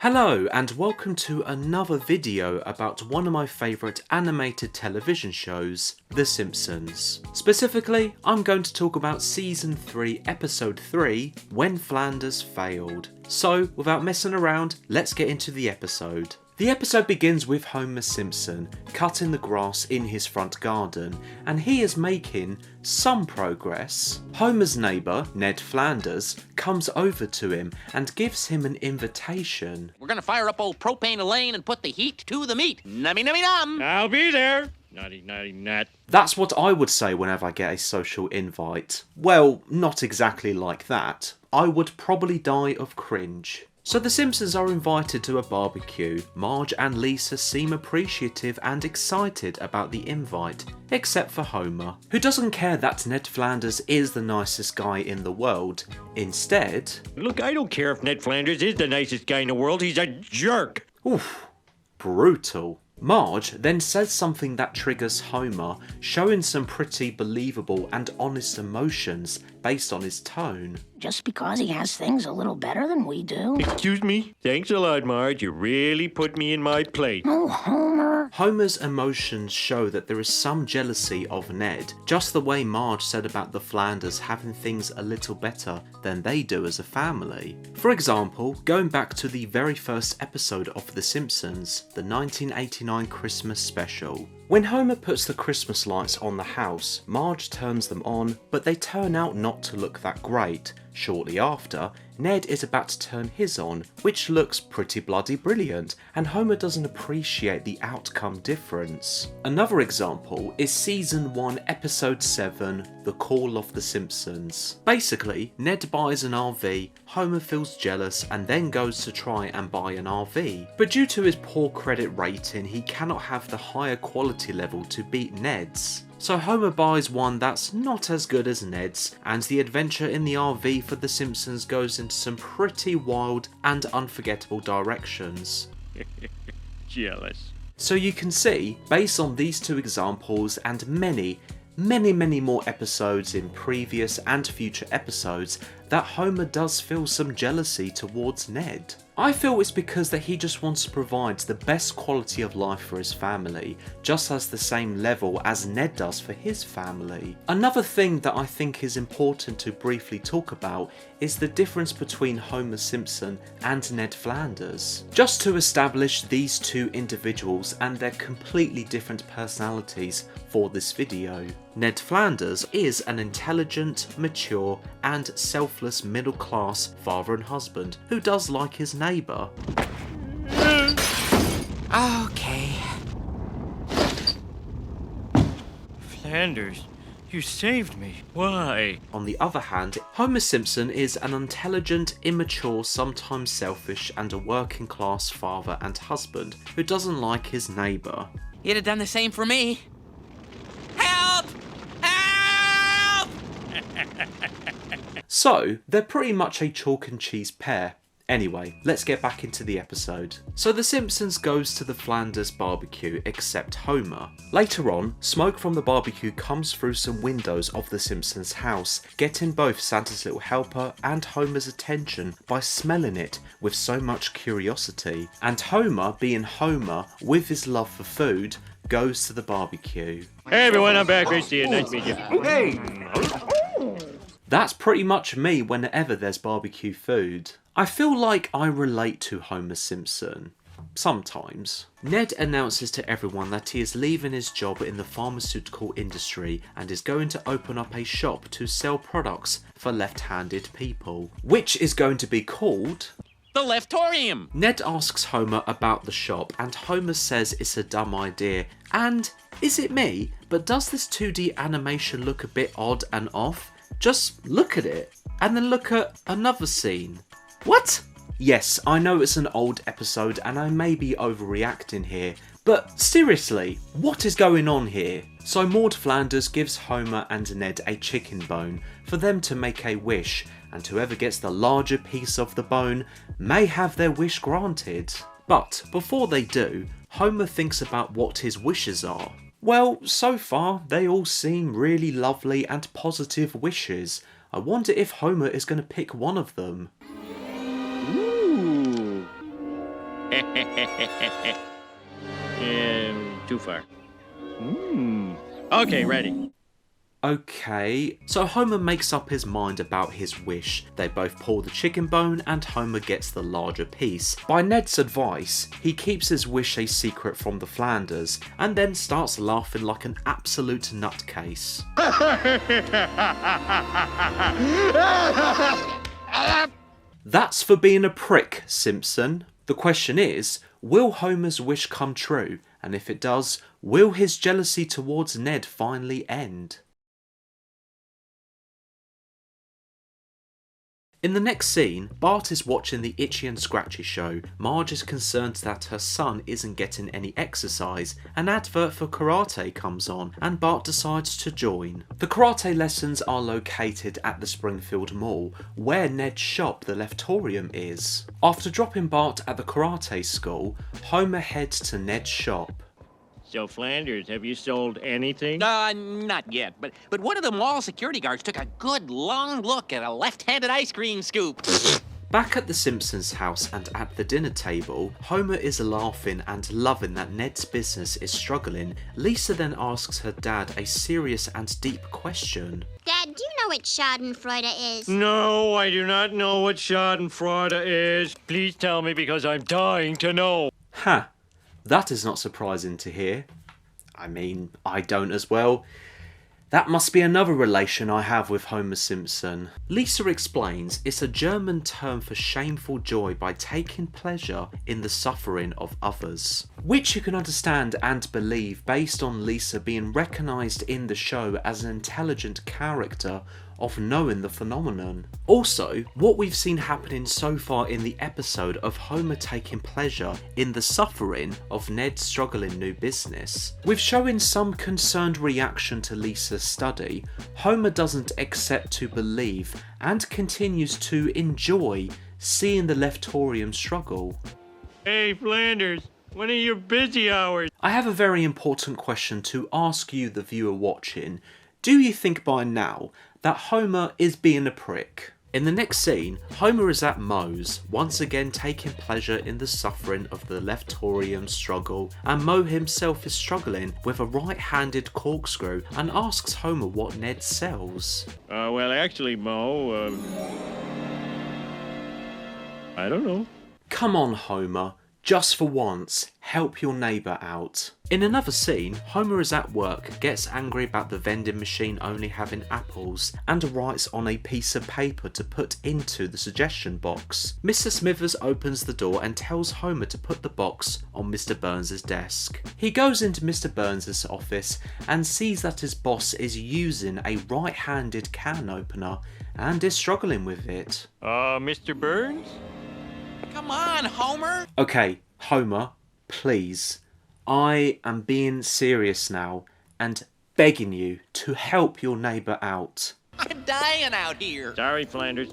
Hello and welcome to another video about one of my favourite animated television shows, The Simpsons. Specifically, I'm going to talk about Season 3, Episode 3, When Flanders Failed. So, without messing around, let's get into the episode. The episode begins with Homer Simpson cutting the grass in his front garden, and he is making some progress. Homer's neighbour, Ned Flanders, comes over to him and gives him an invitation. We're gonna fire up old propane Elaine and put the heat to the meat. Nummy nummy num! I'll be there. Naughty naughty nut. That's what I would say whenever I get a social invite. Well, not exactly like that. I would probably die of cringe. So the Simpsons are invited to a barbecue. Marge and Lisa seem appreciative and excited about the invite, except for Homer, who doesn't care that Ned Flanders is the nicest guy in the world. Instead... Look, I don't care if Ned Flanders is the nicest guy in the world, he's a jerk. Oof, brutal. Marge then says something that triggers Homer, showing some pretty believable and honest emotions based on his tone. Just because he has things a little better than we do? Excuse me? Thanks a lot, Marge. You really put me in my place. Oh, Homer. Homer's emotions show that there is some jealousy of Ned, just the way Marge said about the Flanders having things a little better than they do as a family. For example, going back to the very first episode of The Simpsons, the 1989 Christmas special. When Homer puts the Christmas lights on the house, Marge turns them on, but they turn out not to look that great. Shortly after, Ned is about to turn his on, which looks pretty bloody brilliant, and Homer doesn't appreciate the outcome difference. Another example is Season 1, Episode 7, The Call of the Simpsons. Basically, Ned buys an RV, Homer feels jealous and then goes to try and buy an RV. But due to his poor credit rating, he cannot have the higher quality level to beat Ned's. So Homer buys one that's not as good as Ned's, and the adventure in the RV for The Simpsons goes into some pretty wild and unforgettable directions. Jealous. So you can see, based on these two examples and many more episodes in previous and future episodes, that Homer does feel some jealousy towards Ned. I feel it's because that he just wants to provide the best quality of life for his family, just as the same level as Ned does for his family. Another thing that I think is important to briefly talk about is the difference between Homer Simpson and Ned Flanders. Just to establish these two individuals and their completely different personalities for this video. Ned Flanders is an intelligent, mature, and selfless middle-class father and husband who does like his neighbour. Okay. Flanders, you saved me. Why? On the other hand, Homer Simpson is an intelligent, immature, sometimes selfish, and a working-class father and husband who doesn't like his neighbour. He'd have done the same for me. Help! Help! So, they're pretty much a chalk and cheese pair. Anyway, let's get back into the episode. So the Simpsons goes to the Flanders barbecue except Homer. Later on, smoke from the barbecue comes through some windows of the Simpsons' house, getting both Santa's little helper and Homer's attention by smelling it with so much curiosity. And Homer, being Homer with his love for food, goes to the barbecue. Hey everyone, I'm back. Great to see you. Nice to meet you. Hey! That's pretty much me whenever there's barbecue food. I feel like I relate to Homer Simpson. Sometimes. Ned announces to everyone that he is leaving his job in the pharmaceutical industry and is going to open up a shop to sell products for left-handed people, which is going to be called... The Leftorium! Ned asks Homer about the shop and Homer says it's a dumb idea, and is it me, but does this 2D animation look a bit odd and off? Just look at it, and then look at another scene. What? Yes, I know it's an old episode and I may be overreacting here, but seriously, what is going on here? So Maud Flanders gives Homer and Ned a chicken bone for them to make a wish, and whoever gets the larger piece of the bone may have their wish granted. But before they do, Homer thinks about what his wishes are. Well, so far they all seem really lovely and positive wishes. I wonder if Homer is going to pick one of them. Ooh. Too far. Okay, ready. Okay, so Homer makes up his mind about his wish. They both pull the chicken bone and Homer gets the larger piece. By Ned's advice, he keeps his wish a secret from the Flanders and then starts laughing like an absolute nutcase. That's for being a prick, Simpson. The question is, will Homer's wish come true? And if it does, will his jealousy towards Ned finally end? In the next scene, Bart is watching the Itchy and Scratchy show. Marge is concerned that her son isn't getting any exercise. An advert for karate comes on, and Bart decides to join. The karate lessons are located at the Springfield Mall, where Ned's shop, the Leftorium, is. After dropping Bart at the karate school, Homer heads to Ned's shop. So, Flanders, have you sold anything? Not yet, but one of the mall security guards took a good long look at a left-handed ice cream scoop. Back at the Simpsons house and at the dinner table, Homer is laughing and loving that Ned's business is struggling. Lisa then asks her dad a serious and deep question. Dad, do you know what Schadenfreude is? No, I do not know what Schadenfreude is. Please tell me because I'm dying to know. Ha! That is not surprising to hear. I mean, I don't as well. That must be another relation I have with Homer Simpson. Lisa explains it's a German term for shameful joy by taking pleasure in the suffering of others. Which you can understand and believe based on Lisa being recognised in the show as an intelligent character of knowing the phenomenon. Also, what we've seen happening so far in the episode of Homer taking pleasure in the suffering of Ned's struggling new business. With showing some concerned reaction to Lisa's study, Homer doesn't accept to believe and continues to enjoy seeing the Leftorium struggle. Hey, Flanders, when are your busy hours? I have a very important question to ask you, the viewer watching. Do you think by now that Homer is being a prick? In the next scene, Homer is at Moe's, once again taking pleasure in the suffering of the Leftorium struggle, and Moe himself is struggling with a right-handed corkscrew and asks Homer what Ned sells. Well, actually, Moe, I don't know. Come on, Homer. Just for once, help your neighbour out. In another scene, Homer is at work, gets angry about the vending machine only having apples, and writes on a piece of paper to put into the suggestion box. Mr. Smithers opens the door and tells Homer to put the box on Mr. Burns' desk. He goes into Mr. Burns' office and sees that his boss is using a right-handed can opener and is struggling with it. Mr. Burns? Come on, Homer. Okay, Homer, please. I am being serious now and begging you to help your neighbour out. I'm dying out here. Sorry, Flanders.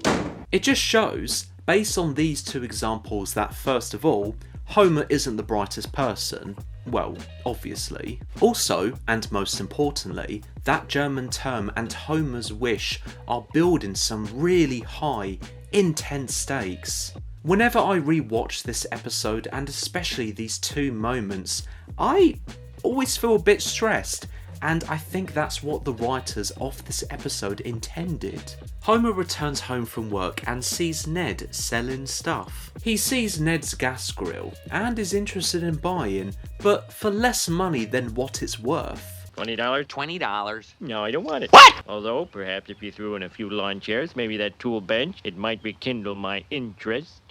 It just shows, based on these two examples, that first of all, Homer isn't the brightest person. Well, obviously. Also, and most importantly, that German term and Homer's wish are building some really high, intense stakes. Whenever I re-watch this episode, and especially these two moments, I always feel a bit stressed, and I think that's what the writers of this episode intended. Homer returns home from work and sees Ned selling stuff. He sees Ned's gas grill and is interested in buying, but for less money than what it's worth. $20? $20. No, I don't want it. What? Although, perhaps if you threw in a few lawn chairs, maybe that tool bench, it might rekindle my interest.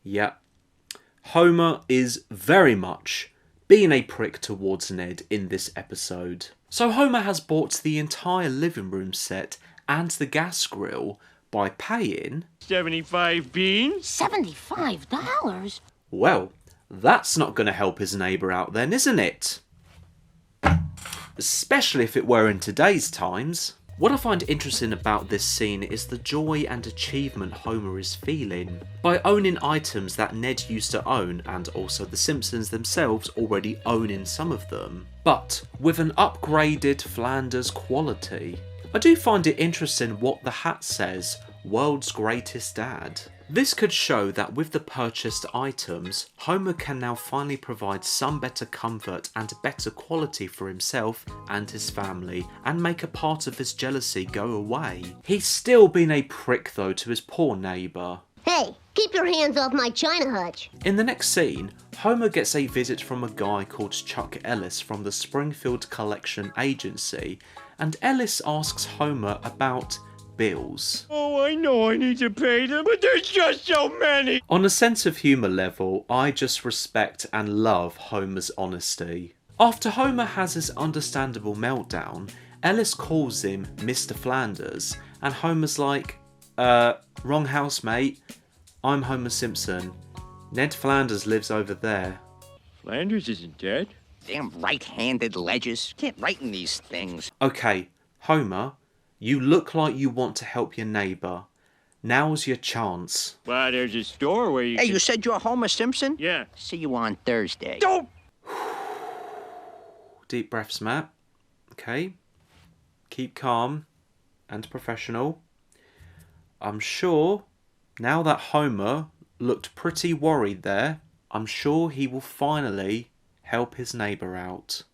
Yeah. Homer is very much being a prick towards Ned in this episode. So Homer has bought the entire living room set and the gas grill by paying 75 beans? $75? Well, that's not going to help his neighbour out then, isn't it? Especially if it were in today's times. What I find interesting about this scene is the joy and achievement Homer is feeling by owning items that Ned used to own, and also the Simpsons themselves already owning some of them, but with an upgraded Flanders quality. I do find it interesting what the hat says, world's greatest dad. This could show that with the purchased items, Homer can now finally provide some better comfort and better quality for himself and his family, and make a part of his jealousy go away. He's still been a prick though to his poor neighbour. Hey, keep your hands off my china hutch. In the next scene, Homer gets a visit from a guy called Chuck Ellis from the Springfield Collection Agency, and Ellis asks Homer about bills. Oh, I know I need to pay them, but there's just so many. On a sense of humour level, I just respect and love Homer's honesty. After Homer has his understandable meltdown, Ellis calls him Mr. Flanders, and Homer's like, wrong house, mate. I'm Homer Simpson. Ned Flanders lives over there. Flanders isn't dead. Damn right-handed ledges. Can't write in these things. Okay, Homer, you look like you want to help your neighbour. Now's your chance. Well, there's a store where you Hey, can... you said you're Homer Simpson? Yeah. See you on Thursday. Don't! Deep breaths, Matt. Okay. Keep calm and professional. I'm sure, now that Homer looked pretty worried there, I'm sure he will finally help his neighbour out.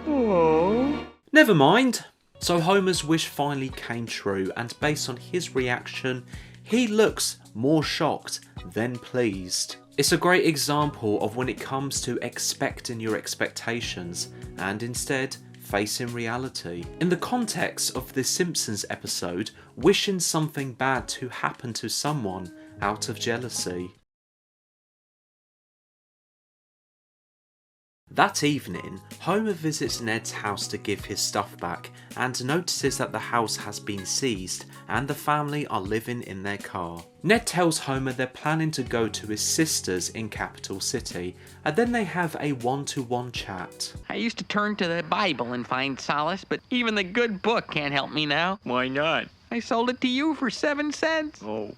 Oh. Never mind. So Homer's wish finally came true, and based on his reaction, he looks more shocked than pleased. It's a great example of when it comes to expecting your expectations and instead facing reality. In the context of this Simpsons episode, wishing something bad to happen to someone out of jealousy. That evening, Homer visits Ned's house to give his stuff back and notices that the house has been seized and the family are living in their car. Ned tells Homer they're planning to go to his sister's in Capital City, and then they have a one-to-one chat. I used to turn to the Bible and find solace, but even the good book can't help me now. Why not? I sold it to you for 7 cents. Oh.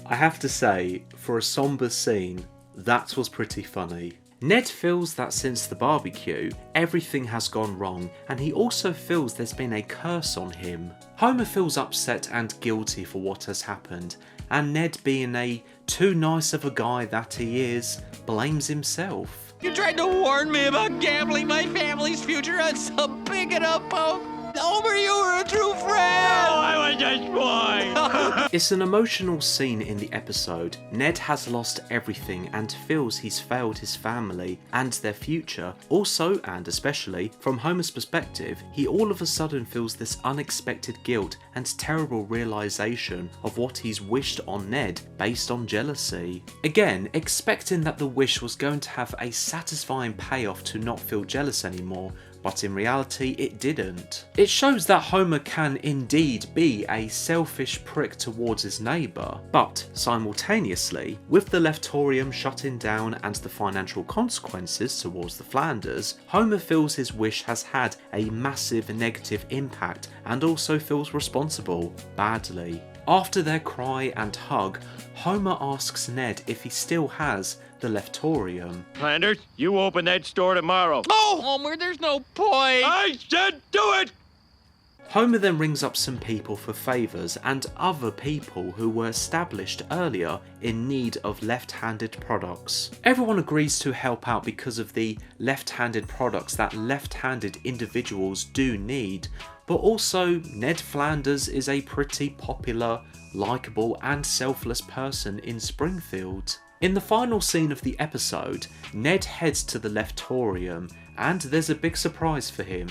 I have to say, for a somber scene, that was pretty funny. Ned feels that since the barbecue, everything has gone wrong, and he also feels there's been a curse on him. Homer feels upset and guilty for what has happened, and Ned, being a too nice of a guy that he is, blames himself. You tried to warn me about gambling my family's future on some pig in a poke. Homer, you were a true friend! Oh, I was just boy. It's an emotional scene in the episode. Ned has lost everything and feels he's failed his family and their future. Also, and especially, from Homer's perspective, he all of a sudden feels this unexpected guilt and terrible realization of what he's wished on Ned based on jealousy. Again, expecting that the wish was going to have a satisfying payoff to not feel jealous anymore, but in reality it didn't. It shows that Homer can indeed be a selfish prick towards his neighbour, but simultaneously, with the Leftorium shutting down and the financial consequences towards the Flanders, Homer feels his wish has had a massive negative impact and also feels responsible, badly. After their cry and hug, Homer asks Ned if he still has the Leftorium. Flanders, you open that store tomorrow. Oh, Homer, there's no point. I said do it! Homer then rings up some people for favours and other people who were established earlier in need of left-handed products. Everyone agrees to help out because of the left-handed products that left-handed individuals do need, but also Ned Flanders is a pretty popular, likeable and selfless person in Springfield. In the final scene of the episode, Ned heads to the Leftorium and there's a big surprise for him.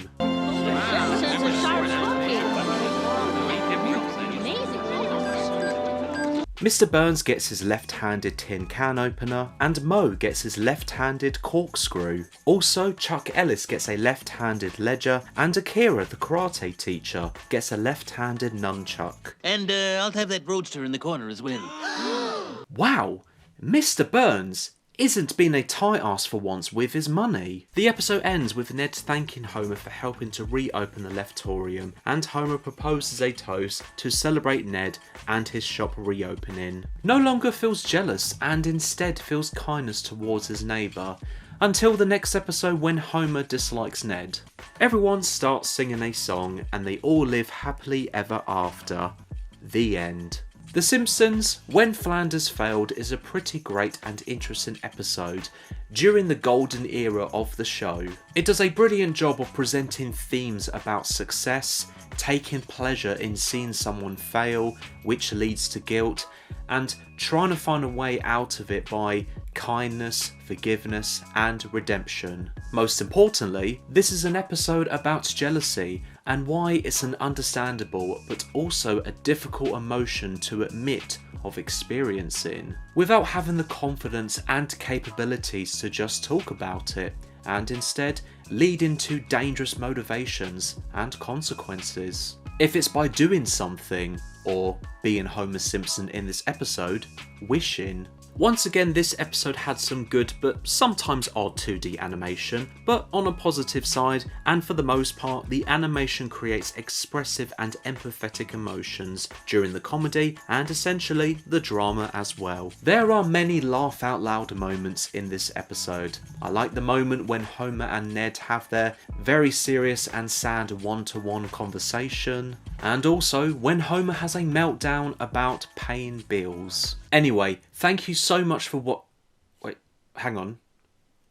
Mr. Burns gets his left-handed tin can opener, and Moe gets his left-handed corkscrew. Also, Chuck Ellis gets a left-handed ledger, and Akira, the karate teacher, gets a left-handed nunchuck. And I'll have that roadster in the corner as well. Wow! Mr. Burns isn't being a tight ass for once with his money. The episode ends with Ned thanking Homer for helping to reopen the Leftorium, and Homer proposes a toast to celebrate Ned and his shop reopening. No longer feels jealous and instead feels kindness towards his neighbour. Until the next episode when Homer dislikes Ned. Everyone starts singing a song and they all live happily ever after. The end. The Simpsons, When Flanders Failed is a pretty great and interesting episode during the golden era of the show. It does a brilliant job of presenting themes about success, taking pleasure in seeing someone fail, which leads to guilt, and trying to find a way out of it by kindness, forgiveness, and redemption. Most importantly, this is an episode about jealousy and why it's an understandable but also a difficult emotion to admit of experiencing, without having the confidence and capabilities to just talk about it, and instead leading to dangerous motivations and consequences. If it's by doing something, or being Homer Simpson in this episode, wishing. Once again, this episode had some good but sometimes odd 2D animation, but on a positive side, and for the most part, the animation creates expressive and empathetic emotions during the comedy and essentially the drama as well. There are many laugh out loud moments in this episode. I like the moment when Homer and Ned have their very serious and sad one-to-one conversation, and also when Homer has a meltdown about paying bills. Anyway, thank you so much for Wait, hang on.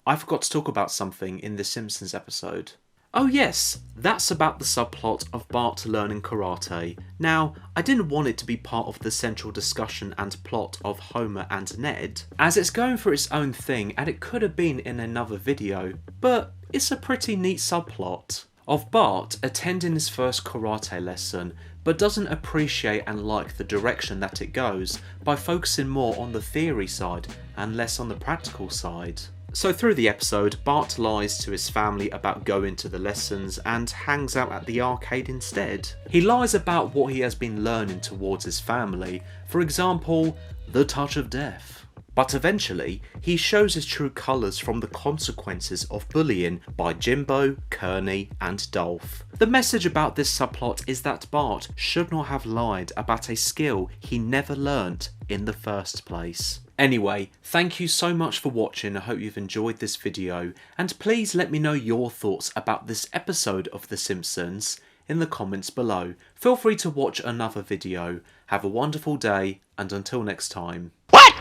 I forgot to talk about something in the Simpsons episode. Oh yes, that's about the subplot of Bart learning karate. Now, I didn't want it to be part of the central discussion and plot of Homer and Ned, as it's going for its own thing and it could have been in another video, but it's a pretty neat subplot of Bart attending his first karate lesson, but doesn't appreciate and like the direction that it goes by focusing more on the theory side and less on the practical side. So through the episode, Bart lies to his family about going to the lessons and hangs out at the arcade instead. He lies about what he has been learning towards his family, for example, the touch of death. But eventually, he shows his true colours from the consequences of bullying by Jimbo, Kearney and Dolph. The message about this subplot is that Bart should not have lied about a skill he never learnt in the first place. Anyway, thank you so much for watching. I hope you've enjoyed this video, and please let me know your thoughts about this episode of The Simpsons in the comments below. Feel free to watch another video. Have a wonderful day, and until next time. What?